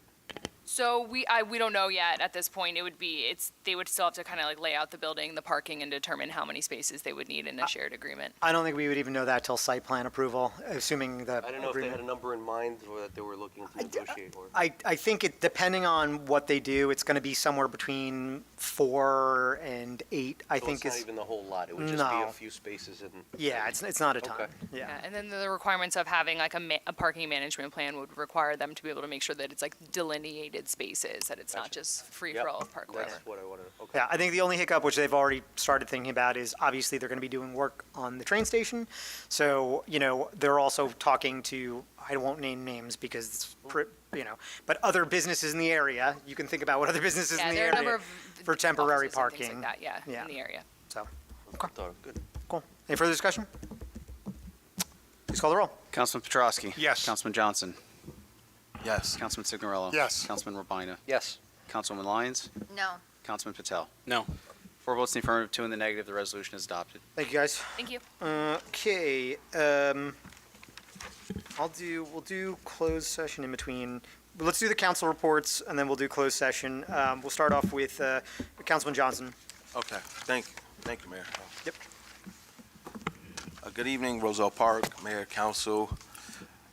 So we don't know yet at this point. They would still have to kind of like lay out the building, the parking, and determine how many spaces they would need in a shared agreement. I don't think we would even know that till site plan approval, assuming the I don't know if they agreement. had a number in mind or that they were looking to negotiate or. I think depending on what they do, it's going to be somewhere between 4 and 8, I So think it's not is. even the whole lot, it would just be No. a few spaces and. Yeah, it's not a ton. Okay. Yeah. And then the requirements of having like a parking management plan would require them to be able to make sure that it's like delineated spaces, that it's not Gotcha. just free Yep, for all of parkway. That's what I wanted, okay. Yeah, I think the only hiccup, which they've already started thinking about, is obviously they're going to be doing work on the train station. So, they're also talking to, I won't name names because it's, but other businesses in the area. You can think about what other businesses Yeah, in the there are a number area of for temporary offices and things parking. like that, yeah, Yeah. in the area. So, Good. cool. Any further discussion? Please call the roll. Councilman Petrowski. Yes. Councilman Johnson. Yes. Councilman Signorello. Yes. Councilman Rabina. Yes. Councilwoman Lyons. No. Councilman Patel. No. 4 votes in the affirmative, 2 in the negative. The resolution is adopted. Thank you, guys. Thank you. Okay, we'll do closed session in between. Let's do the council reports, and then we'll do closed session. We'll start off with Councilman Johnson. Okay. Thank you, Mayor. Yep. Good evening, Roselle Park, Mayor, Council.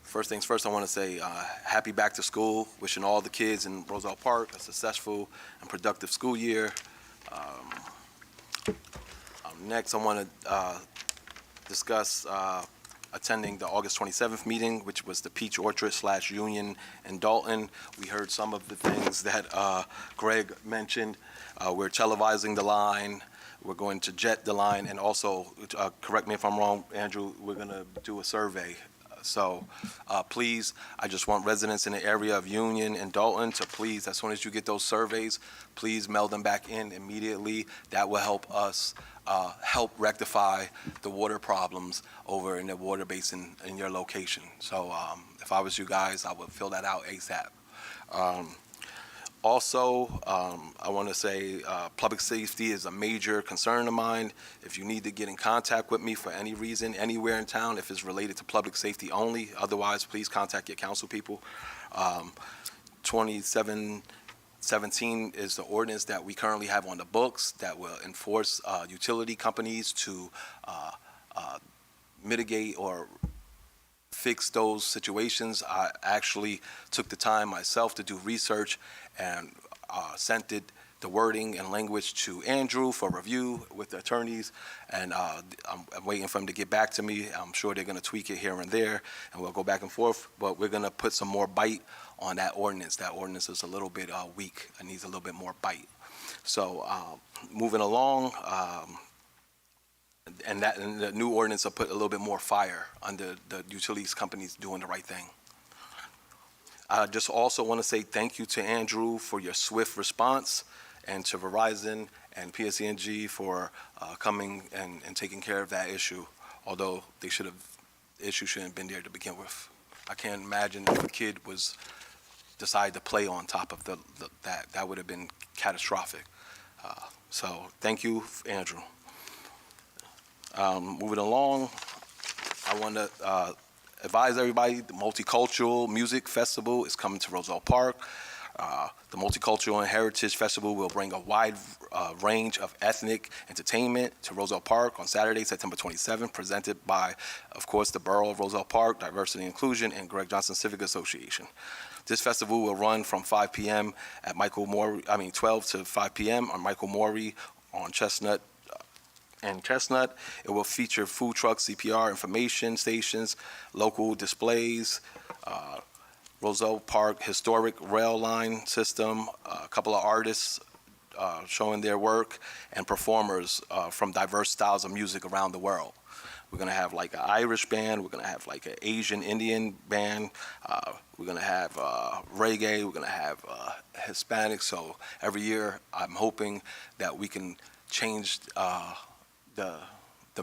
First things first, I want to say happy back to school. Wishing all the kids in Roselle Park a successful and productive school year. Next, I want to discuss attending the August 27th meeting, which was the Peach Orchard / Union in Dalton. We heard some of the things that Greg mentioned. We're televising the line. We're going to jet the line, and also, correct me if I'm wrong, Andrew, we're going to do a survey. So please, I just want residents in the area of Union and Dalton to please, as soon as you get those surveys, please mail them back in immediately. That will help us help rectify the water problems over in the water basin in your location. So if I was you guys, I would fill that out ASAP. Also, I want to say public safety is a major concern of mine. If you need to get in contact with me for any reason, anywhere in town, if it's related to public safety only, otherwise, please contact your council people. 2717 is the ordinance that we currently have on the books that will enforce utility companies to mitigate or fix those situations. I actually took the time myself to do research and sent the wording and language to Andrew for review with the attorneys, and I'm waiting for him to get back to me. I'm sure they're going to tweak it here and there, and we'll go back and forth, but we're going to put some more bite on that ordinance. That ordinance is a little bit weak. It needs a little bit more bite. So moving along, and the new ordinance will put a little bit more fire under the utilities companies doing the right thing. I just also want to say thank you to Andrew for your swift response, and to Verizon and PSE&G for coming and taking care of that issue, although the issue shouldn't have been there to begin with. I can't imagine if a kid decided to play on top of that would have been catastrophic. So thank you, Andrew. Moving along, I want to advise everybody the Multicultural Music Festival is coming to Roselle Park. The Multicultural and Heritage Festival will bring a wide range of ethnic entertainment to Roselle Park on Saturday, September 27th, presented by, of course, the Borough of Roselle Park, Diversity and Inclusion, and Greg Johnson Civic Association. This festival will run from 5 p.m. at 12 to 5 p.m. on Michael Maury on Chestnut and Chestnut. It will feature food trucks, CPR information stations, local displays, Roselle Park historic rail line system, a couple of artists showing their work, and performers from diverse styles of music around the world. We're going to have like an Irish band, we're going to have like an Asian Indian band, we're going to have reggae, we're going to have Hispanic. So every year I'm hoping that we can change the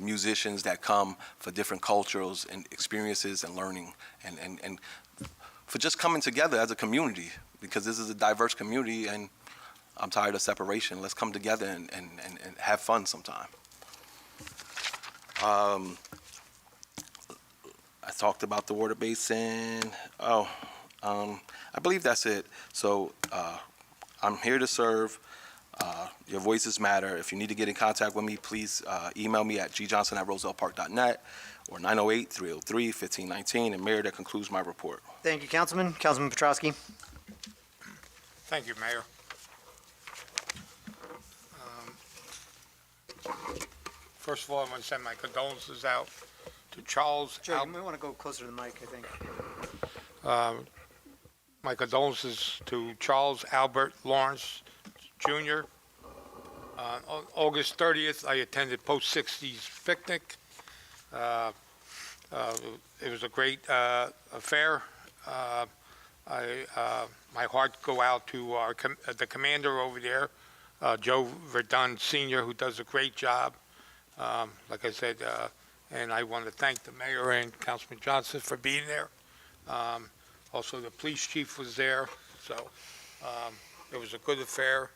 musicians that come for different cultures and experiences and learning and for just coming together as a community, because this is a diverse community and I'm tired of separation. Let's come together and have fun sometime. I talked about the water basin. I believe that's it. So I'm here to serve. Your voices matter. If you need to get in contact with me, please email me at gjohnson@rosellepark.net or 908-303-1519. And Mayor, that concludes my report. Thank you, Councilman. Councilman Petrosky. Thank you, Mayor. First of all, I want to send my condolences out to Charles. Joe, you might want to go closer to the mic, I think. My condolences to Charles Albert Lawrence Jr. On August 30th, I attended Post-60s picnic. It was a great affair. My heart go out to the commander over there, Joe Verdun Sr., who does a great job. Like I said, and I want to thank the mayor and Councilman Johnson for being there. Also, the police chief was there, so it was a good affair.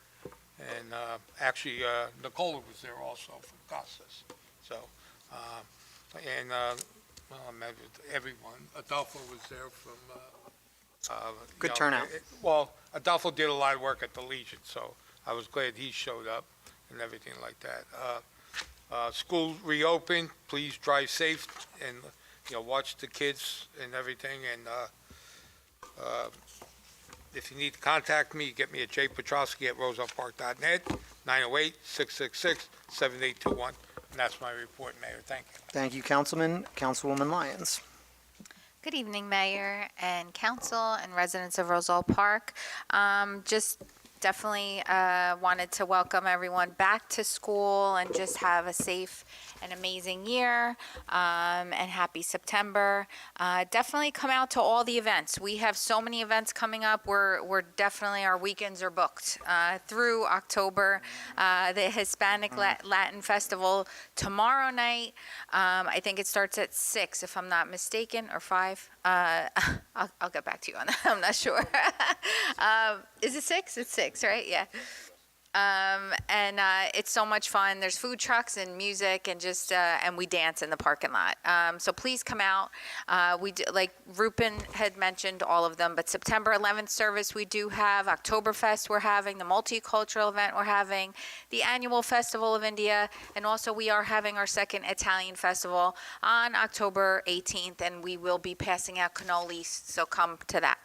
And actually, Nicola was there also from Costas. So, and I met with everyone. Adolfo was there from. Good turnout. Well, Adolfo did a lot of work at the Legion, so I was glad he showed up and everything like that. School reopened. Please drive safe and watch the kids and everything. And if you need to contact me, get me at jpetrosky@rosellepark.net, 908-666-7821. And that's my report, Mayor. Thank you. Thank you, Councilman. Councilwoman Lyons. Good evening, Mayor and Council and residents of Roselle Park. Just definitely wanted to welcome everyone back to school and just have a safe and amazing year and happy September. Definitely come out to all the events. We have so many events coming up. We're definitely, our weekends are booked through October. The Hispanic Latin Festival tomorrow night. I think it starts at 6, if I'm not mistaken, or 5. I'll get back to you on that. I'm not sure. Is it 6? It's 6, right? Yeah. And it's so much fun. There's food trucks and music and just and we dance in the parking lot. So please come out. We do, like Rupen had mentioned all of them, but September 11th service we do have, Oktoberfest we're having, the multicultural event we're having, the annual Festival of India, and also we are having our second Italian festival on October 18th, and we will be passing out cannolis, so come to that.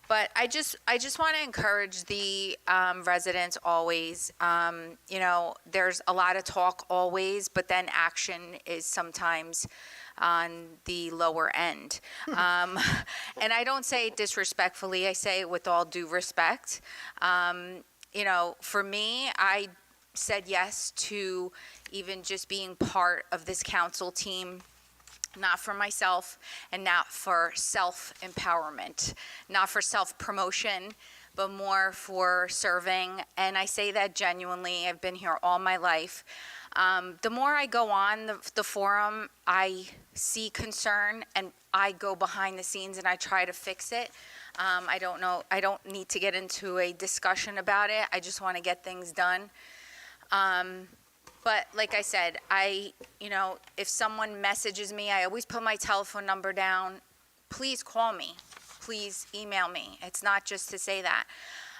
But I just want to encourage the residents always. There's a lot of talk always, but then action is sometimes on the lower end. And I don't say it disrespectfully. I say it with all due respect. For me, I said yes to even just being part of this council team. Not for myself and not for self-empowerment, not for self-promotion, but more for serving. And I say that genuinely. I've been here all my life. The more I go on the forum, I see concern and I go behind the scenes and I try to fix it. I don't need to get into a discussion about it. I just want to get things done. But like I said, if someone messages me, I always put my telephone number down. Please call me. please email me. It's not just to say that.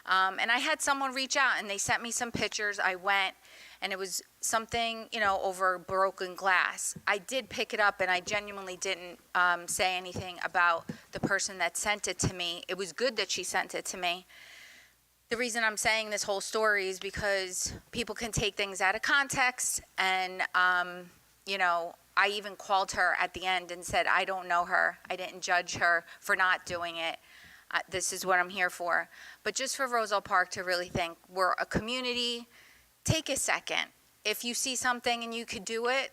And I had someone reach out and they sent me some pictures. I went and it was something, over broken glass. I did pick it up and I genuinely didn't say anything about the person that sent it to me. It was good that she sent it to me. The reason I'm saying this whole story is because people can take things out of context and, I even called her at the end and said, I don't know her. I didn't judge her for not doing it. This is what I'm here for. But just for Roselle Park to really think, we're a community. Take a second. If you see something and you could do it,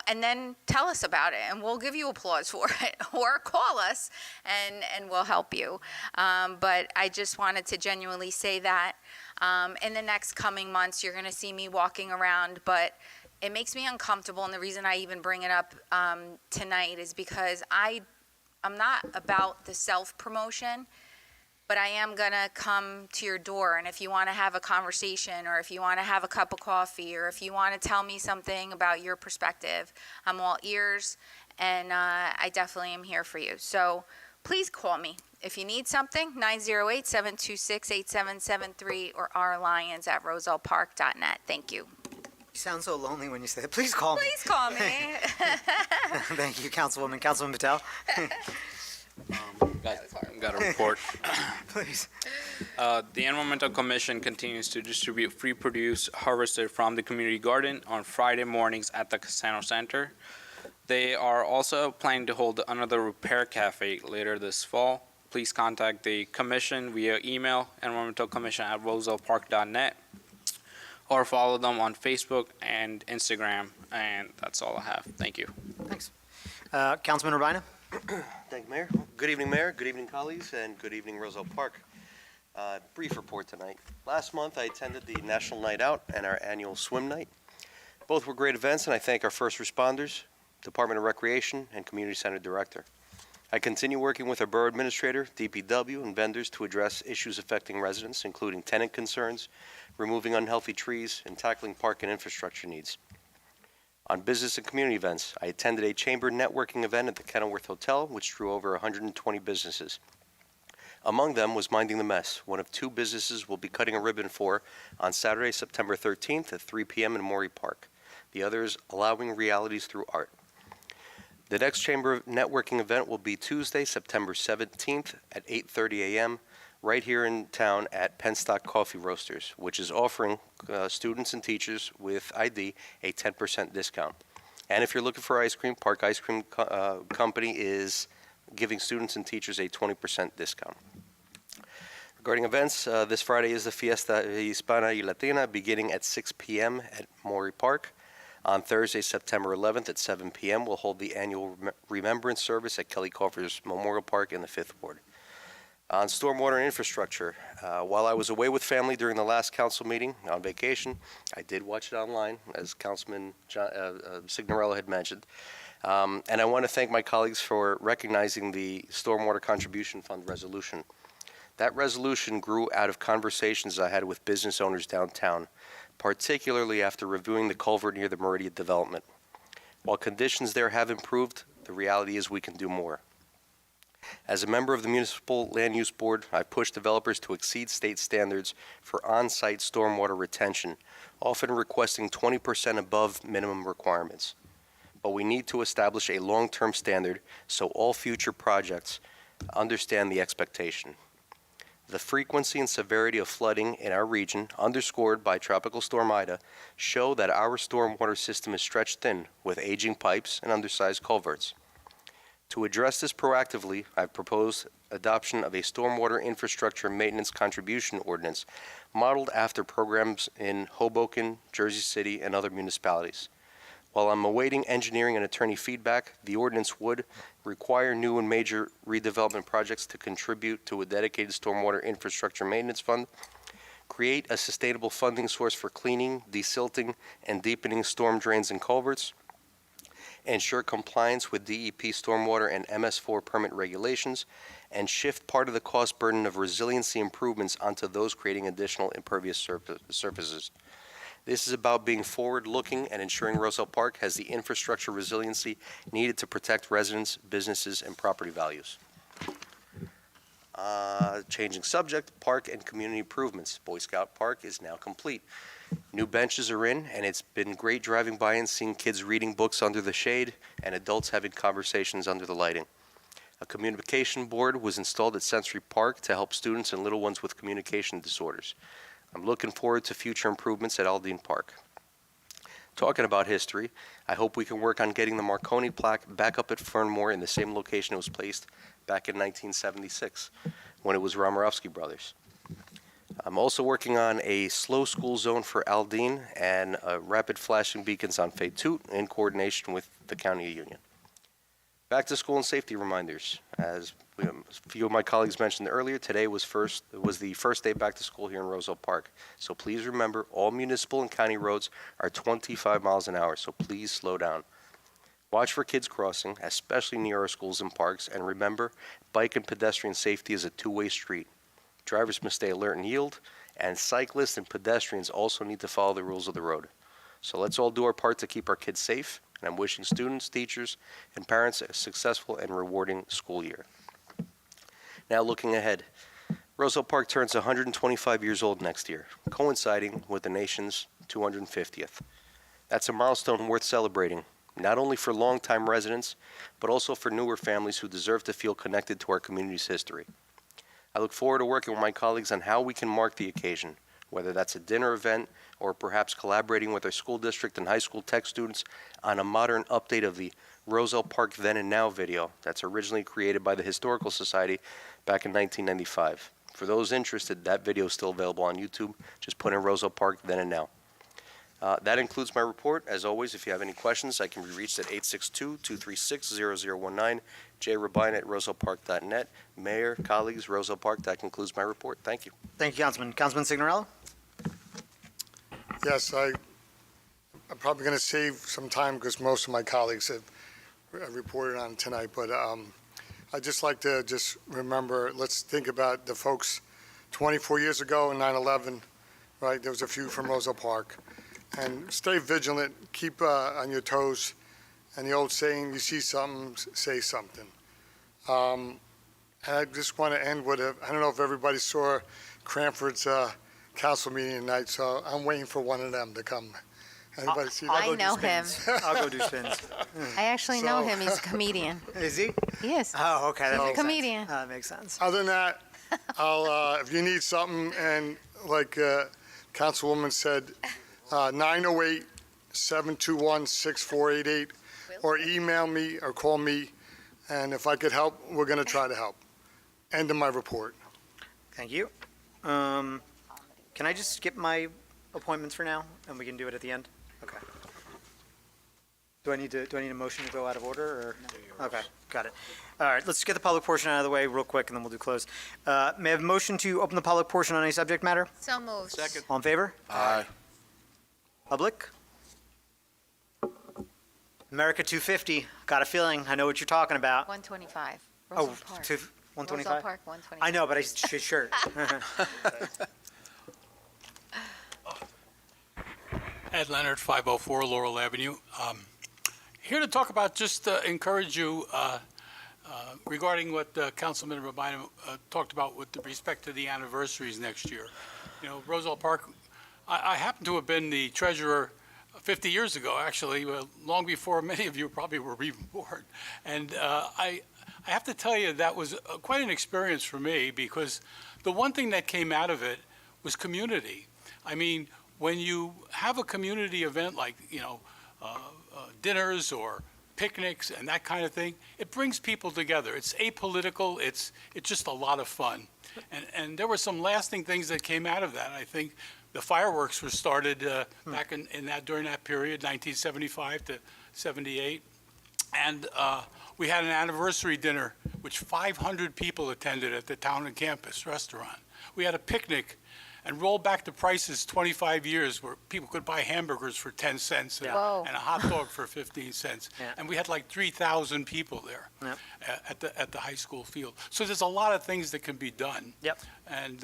and then tell us about it, and we'll give you applause for it, or call us, and we'll help you. But I just wanted to genuinely say that. In the next coming months, you're going to see me walking around, but it makes me uncomfortable, and the reason I even bring it up tonight is because I'm not about the self-promotion, but I am going to come to your door, and if you want to have a conversation, or if you want to have a cup of coffee, or if you want to tell me something about your perspective, I'm all ears, and I definitely am here for you. So please call me. If you need something, 908-726-8773 or rlions@rosellepark.net. Thank you. You sound so lonely when you say that. Please call me. Please call me. Thank you, Councilwoman. Councilwoman Patel? Got a report. Please. The Environmental Commission continues to distribute free produce harvested from the community garden on Friday mornings at the Casano Center. They are also planning to hold another repair cafe later this fall. Please contact the commission via email, environmentalcommission@rosellepark.net, or follow them on Facebook and Instagram. And that's all I have. Thank you. Thanks. Councilman Urbina? Thank you, Mayor. Good evening, Mayor. Good evening, colleagues, and good evening, Roselle Park. Brief report tonight. Last month, I attended the National Night Out and our annual swim night. Both were great events, and I thank our first responders, Department of Recreation, and Community Center Director. I continue working with our Borough Administrator, DPW, and vendors to address issues affecting residents, including tenant concerns, removing unhealthy trees, and tackling park and infrastructure needs. On business and community events, I attended a chamber networking event at the Kenilworth Hotel, which drew over 120 businesses. Among them was Minding the Mess, one of two businesses we'll be cutting a ribbon for on Saturday, September 13th at 3 p.m. in Morey Park. The other is Allowing Realities Through Art. The next chamber networking event will be Tuesday, September 17th at 8:30 a.m. right here in town at Penstock Coffee Roasters, which is offering students and teachers with ID a 10% discount. And if you're looking for ice cream, Park Ice Cream Company is giving students and teachers a 20% discount. Regarding events, this Friday is the Fiesta Hispana y Latina beginning at 6 p.m. at Morey Park. On Thursday, September 11th at 7 p.m., we'll hold the annual Remembrance Service at Kelly Coffers Memorial Park in the 5th Ward. On stormwater and infrastructure, while I was away with family during the last council meeting on vacation, I did watch it online, as Councilman Signorello had mentioned. And I want to thank my colleagues for recognizing the Stormwater Contribution Fund resolution. That resolution grew out of conversations I had with business owners downtown, particularly after reviewing the culvert near the Meridian development. While conditions there have improved, the reality is we can do more. As a member of the Municipal Land Use Board, I push developers to exceed state standards for on-site stormwater retention, often requesting 20% above minimum requirements. But we need to establish a long-term standard so all future projects understand the expectation. The frequency and severity of flooding in our region, underscored by Tropical Storm Ida, show that our stormwater system is stretched thin with aging pipes and undersized culverts. To address this proactively, I've proposed adoption of a stormwater infrastructure maintenance contribution ordinance modeled after programs in Hoboken, Jersey City, and other municipalities. While I'm awaiting engineering and attorney feedback, the ordinance would require new and major redevelopment projects to contribute to a dedicated stormwater infrastructure maintenance fund, create a sustainable funding source for cleaning, desilting, and deepening storm drains and culverts, ensure compliance with DEP stormwater and MS4 permit regulations, and shift part of the cost burden of resiliency improvements onto those creating additional impervious surfaces. This is about being forward-looking and ensuring Roselle Park has the infrastructure resiliency needed to protect residents, businesses, and property values. Changing subject, park and community improvements. Boy Scout Park is now complete. New benches are in, and it's been great driving by and seeing kids reading books under the shade and adults having conversations under the lighting. A communication board was installed at Sensory Park to help students and little ones with communication disorders. I'm looking forward to future improvements at Aldine Park. Talking about history, I hope we can work on getting the Marconi plaque back up at Fernmore in the same location it was placed back in 1976, when it was Romarovsky Brothers. I'm also working on a slow school zone for Aldine and rapid flashing beacons on Fay Toot in coordination with the County of Union. Back to school and safety reminders. As a few of my colleagues mentioned earlier, today was the first day back to school here in Roselle Park. So please remember, all municipal and county roads are 25 miles an hour, so please slow down. Watch for kids crossing, especially near our schools and parks, and remember, bike and pedestrian safety is a two-way street. Drivers must stay alert and yield, and cyclists and pedestrians also need to follow the rules of the road. So let's all do our part to keep our kids safe, and I'm wishing students, teachers, and parents a successful and rewarding school year. Now looking ahead, Roselle Park turns 125 years old next year, coinciding with the nation's 250th. That's a milestone worth celebrating, not only for longtime residents, but also for newer families who deserve to feel connected to our community's history. I look forward to working with my colleagues on how we can mark the occasion, whether that's a dinner event or perhaps collaborating with our school district and high school tech students on a modern update of the Roselle Park Then and Now video that's originally created by the Historical Society back in 1995. For those interested, that video is still available on YouTube. Just put in Roselle Park Then and Now. That includes my report. As always, if you have any questions, I can be reached at 862-236-0019, jrobine@rosellepark.net. Mayor, colleagues, Roselle Park, that concludes my report. Thank you. Thank you, Councilman. Councilman Signorello? Yes, I'm probably going to save some time because most of my colleagues have reported on tonight, but I'd just like to just remember, let's think about the folks 24 years ago in 9/11, right? There was a few from Roselle Park. And stay vigilant, keep on your toes, and the old saying, you see something, say something. And I just want to end with I don't know if everybody saw Cranford's council meeting tonight, so I'm waiting for one of them to come. Anybody see that? I know him. I'll go do spins. I actually know him. He's a comedian. Is he? He is. Oh, okay. That He's a makes comedian. sense. That makes sense. Other than that, I'll, if you need something, and like Councilwoman said, 908-721-6488, or email me or call me, and if I could help, we're going to try to help. End of my report. Thank you. Can I just skip my appointments for now, and we can do it at the end? Okay. Do I need a motion to go out of order, or? No. Okay, got it. All right, let's get the public portion out of the way real quick, and then we'll do close. May I have a motion to open the public portion on any subject matter? So moved. Second. All in favor? Aye. Public? America 250, got a feeling, I know what you're talking about. 125. Oh, Roselle Park. 125? Roselle Park, 125. I know, but I should sure. Ed Leonard, 504 Laurel Avenue. Here to talk about, just encourage you regarding what Councilman Rabino talked about with respect to the anniversaries next year. You know, Roselle Park, I happen to have been the treasurer 50 years ago, actually, long before many of you probably were even born. And I have to tell you, that was quite an experience for me, because the one thing that came out of it was community. I mean, when you have a community event like, dinners or picnics and that kind of thing, it brings people together. It's apolitical. It's just a lot of fun. And there were some lasting things that came out of that. I think the fireworks were started back during that period, 1975 to 78. And we had an anniversary dinner, which 500 people attended at the Town and Campus restaurant. We had a picnic, and roll back the prices 25 years, where people could buy hamburgers for 10 cents and, Whoa. and a hot dog for 15 cents. Yeah. And we had like 3,000 people there Yep. at the high school field. So there's a lot of things that can be done. Yep. And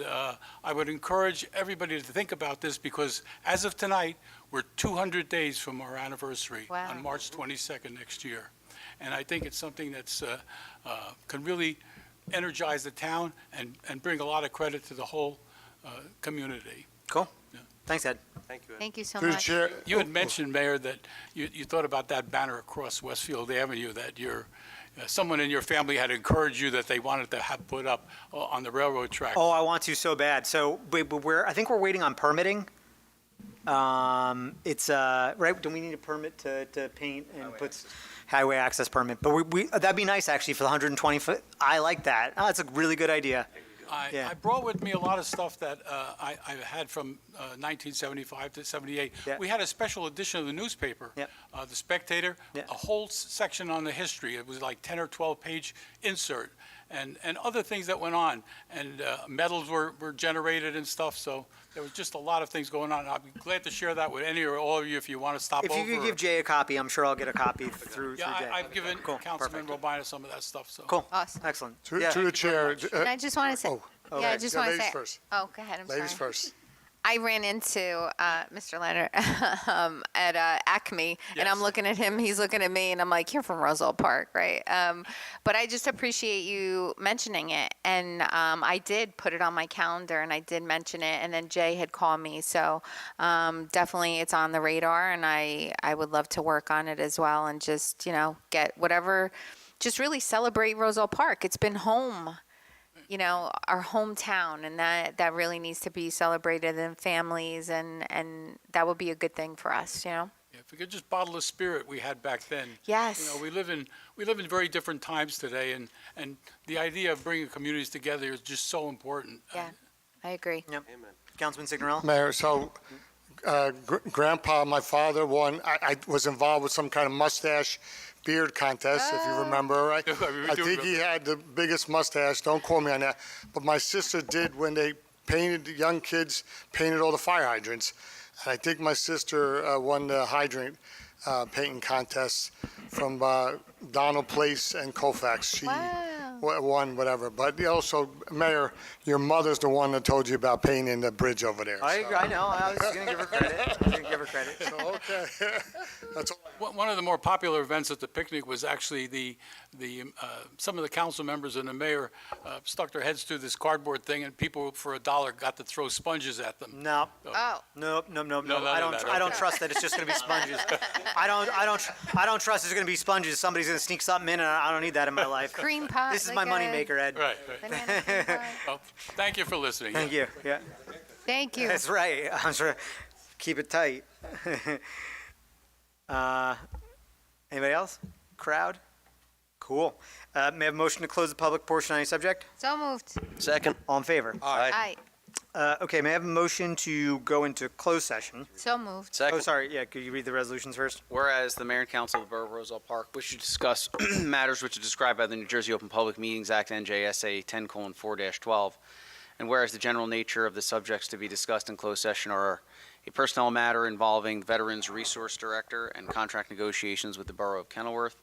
I would encourage everybody to think about this, because as of tonight, we're 200 days from our anniversary Wow. on March 22nd next year. And I think it's something that's can really energize the town and bring a lot of credit to the whole community. Cool. Thanks, Ed. Thank you, Ed. Thank you so Through the much. chair, You had mentioned, Mayor, that you thought about that banner across Westfield Avenue that someone in your family had encouraged you that they wanted to have put up on the railroad track. Oh, I want to so bad. So I think we're waiting on permitting. It's, right, do we need a permit to paint and put highway access permit? But that'd be nice actually for the 120 foot. I like that. Oh, that's a really good idea. Yeah. I brought with me a lot of stuff that I had from 1975 to 78. Yeah. We had a special edition of the newspaper, Yep. The Spectator, Yeah. a whole section on the history. It was like 10 or 12 page insert and other things that went on. And medals were generated and stuff. So there was just a lot of things going on. I'd be glad to share that with any or all of you if you want to stop If over. you could give Jay a copy, I'm sure I'll get a copy through Jay. Yeah, I've given Cool, Councilman perfect. Robina some of that stuff. So. Cool. Awesome. Excellent. through Yeah. the chair. And I just want to say, oh, yeah, I okay. just Yeah, want to ladies say. first. Oh, go ahead. I'm Ladies sorry. first. I ran into Mr. Leonard at Acme, and I'm Yes. looking at him. He's looking at me, and I'm like, "You're from Roselle Park, right?" But I just appreciate you mentioning it, and I did put it on my calendar, and I did mention it, and then Jay had called me, so definitely it's on the radar, and I would love to work on it as well, and just get whatever, just really celebrate Roselle Park. It's been home. Our hometown, and that really needs to be celebrated in families, and that would be a good thing for us, Yeah, if we could just bottle the spirit we had back then. Yes. We live in very different times today, and the idea of bringing communities together is just so important. Yeah, I agree. Yep. Councilman Signorella? Mayor, so Grandpa, my father, won. I was involved with some kind of mustache beard contest, if you remember, right? I think he had the biggest mustache. Don't quote me on that. But my sister did when they painted the young kids, painted all the fire hydrants. And I think my sister won the hydrant painting contest from Donald Place and Colfax. She won whatever. But also, Mayor, your mother's the one that told you about painting the bridge over there. I know. I was going to give her credit. So, okay. That's all. One of the more popular events at the picnic was actually some of the council members and the mayor stuck their heads through this cardboard thing, and people for $1 got to throw sponges at them. No. Oh. Nope. none I of don't. that, I don't okay. trust that it's just going to be sponges. I don't trust it's going to be sponges. Somebody's going to sneak something in, and I don't need that in my life. Cream pie. This is my money maker, Ed. Right. Banana cream pie. Well, thank you for listening. Thank you. Yeah, Thank you. that's right. I'm sure. Keep it tight. Anybody else? Crowd? Cool. May I have a motion to close the public portion on any subject? So moved. Second. All in favor? Aye. Okay, may I have a motion to go into closed session? So moved. Second. Oh, sorry, yeah, could you read the resolutions first? Whereas the Mayor and Council of the Borough of Roselle Park wish to discuss matters which are described by the New Jersey Open Public Meetings Act, NJSA 10:4-12, and whereas the general nature of the subjects to be discussed in closed session are a personnel matter involving Veterans Resource Director and contract negotiations with the Borough of Kenilworth,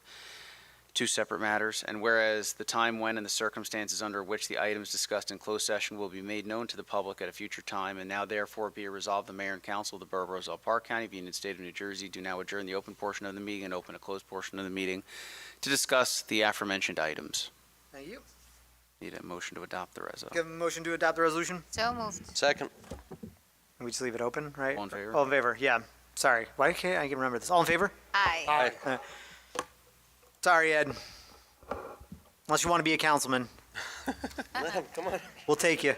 two separate matters, and whereas the time when and the circumstances under which the items discussed in closed session will be made known to the public at a future time, and now therefore be it resolved, the Mayor and Council of the Borough of Roselle Park County of the United State of New Jersey do now adjourn the open portion of the meeting and open a closed portion of the meeting to discuss the aforementioned items. Thank you. Need a motion to adopt the resolution. Give a motion to adopt the resolution? So moved. Second. We just leave it open, right? All in favor? All in favor, yeah. Sorry, why can't I remember this? All in favor? Aye. Sorry, Ed. Unless you want to be a councilman, Come on. we'll take you.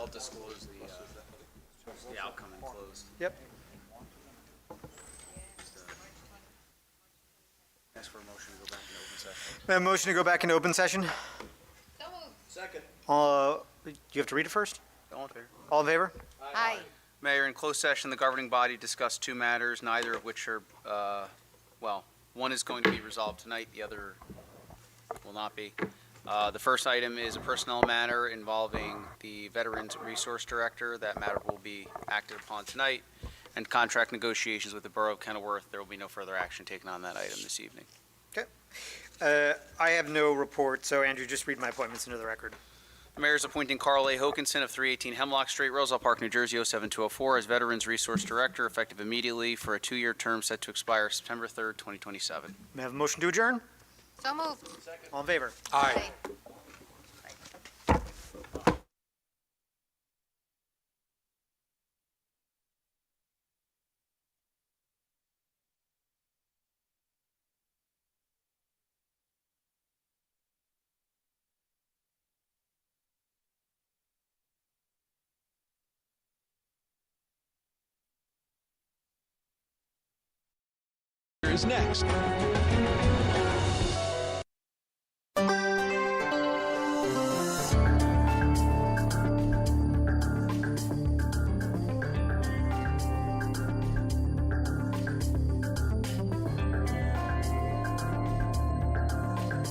I'll disclose the outcome and close. Yep. Ask for a motion to go back into open session. May I have a motion to go back into open session? Second. Do you have to read it first? All in favor? All in favor? Aye. Mayor, in closed session, the governing body discussed two matters, neither of which are, one is going to be resolved tonight, the other will not be. The first item is a personnel matter involving the Veterans Resource Director. That matter will be acted upon tonight. And contract negotiations with the Borough of Kenilworth. There will be no further action taken on that item this evening. I have no report, so Andrew, just read my appointments into the record. The mayor is appointing Carl A. Hokinson of 318 Hemlock Street, Roselle Park, New Jersey, 07204 as Veterans Resource Director, effective immediately for a 2-year term set to expire September 3rd, 2027. May I have a motion to adjourn? So moved. All in favor? Aye. Is next.